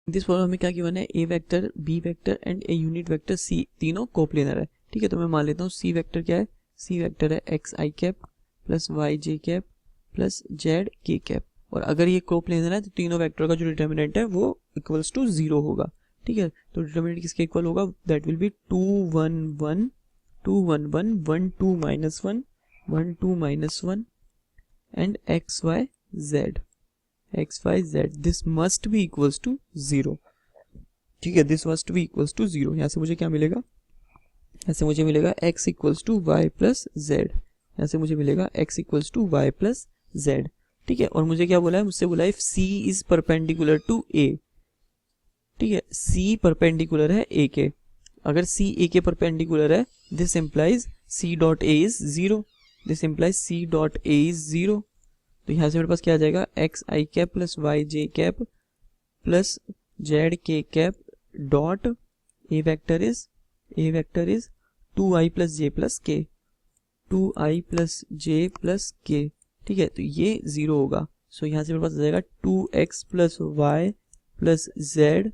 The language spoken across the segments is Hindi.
दिस प्रॉब्लम में क्या गिवन है, A vector, B vector and a unit vector C तीनों कोप्लेनर है। ठीक है, तो मैं मान लेता हूँ सी वेक्टर क्या है, सी वेक्टर है एक्स आई कैप प्लस वाई जे कैप प्लस जेड के कैप, और अगर ये कोप्लेनर है तो तीनों वेक्टर का जो डिटर्मिनेंट है वो इक्वल्स टू 0 होगा। ठीक है, तो डिटर्मिनेंट किसके इक्वल होगा, that will be 2 1 1 2 1 1 1 2 minus 1 1 2 minus 1 and x y z, x y z this must be equals to 0। ठीक है, this must be equals to 0। यहाँ से मुझे क्या मिलेगा, यहाँ से मुझे मिलेगा x equals to y plus z, यहाँ से मुझे मिलेगा x equals to y plus z. ठीक है, और मुझे क्या बोला है, मुझसे बोला है if c is perpendicular to a। ठीक है, c परपेंडिकुलर है a के, अगर c a के परपेंडिकुलर है this implies c dot a is 0, this implies c dot a is 0। तो यहाँ से मेरे पास क्या आ जाएगा, एक्स आई कैप प्लस वाई जे कैप प्लस जेड के cap dot A vector is 2i plus J plus के, 2i प्लस जे प्लस के। ठीक है, तो ये 0 होगा। सो यहाँ से मेरे पास आ जाएगा 2x plus y plus z,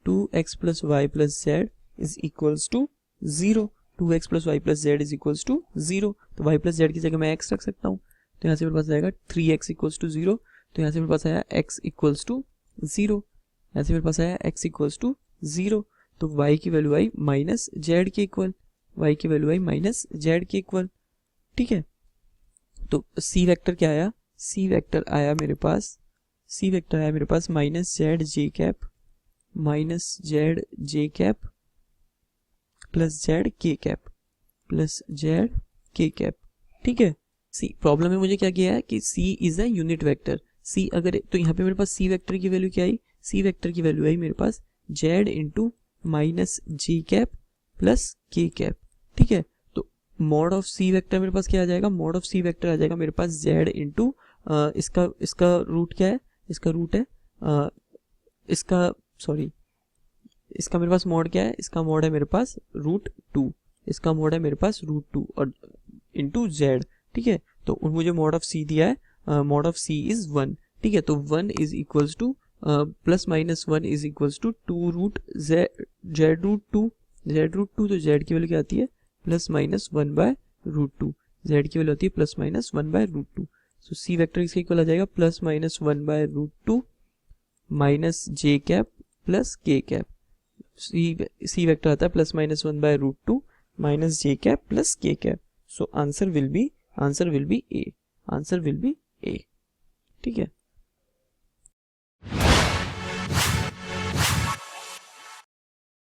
2x plus y plus z is equals to 0, 2x plus y plus z is equals to 0। तो y प्लस जेड की जगह मैं x रख सकता हूँ, तो यहाँ से मेरे पास आएगा 3x इक्वल्स टू 0। तो यहाँ से मेरे पास आया x इक्वल्स टू 0, यहाँ से मेरे पास आया x इक्वल्स टू 0। तो y की वैल्यू आई माइनस जेड के इक्वल, y की वैल्यू आई माइनस जेड के इक्वल। ठीक है, तो c वेक्टर क्या आया, c वेक्टर आया मेरे पास minus Z J cap minus Z J cap plus Z के कैप प्लस जेड के कैप। ठीक है, सी प्रॉब्लम में मुझे क्या किया है कि c is a unit vector, c अगर, तो यहाँ पे मेरे पास c वेक्टर की वैल्यू क्या आई, c वेक्टर की वैल्यू आई मेरे पास z into minus j cap plus k cap. ठीक है, तो मॉड ऑफ c वेक्टर मेरे पास क्या आ जाएगा, मॉड ऑफ c वेक्टर आ जाएगा मेरे पास z इंटू इसका रूट क्या है, इसका रूट है इसका मेरे पास मॉड क्या है, इसका मॉड है मेरे पास √2, इसका मॉड है मेरे पास √2 और इंटू z। ठीक है, तो मुझे मॉड ऑफ c दिया है, मॉड ऑफ c इज 1। ठीक है, तो 1 is equals to plus minus 1 is equals to 2 root z√2, तो z की वैल्यू क्या आती है, प्लस माइनस 1 बाय √2, z की वैल्यू आती है plus minus 1 by √2। So c vector इसके इक्वल आ जाएगा plus minus 1 by √2 minus j cap plus k cap. c vector आता है plus minus 1 by √2 minus j cap plus k cap. So answer will be A, answer will be A।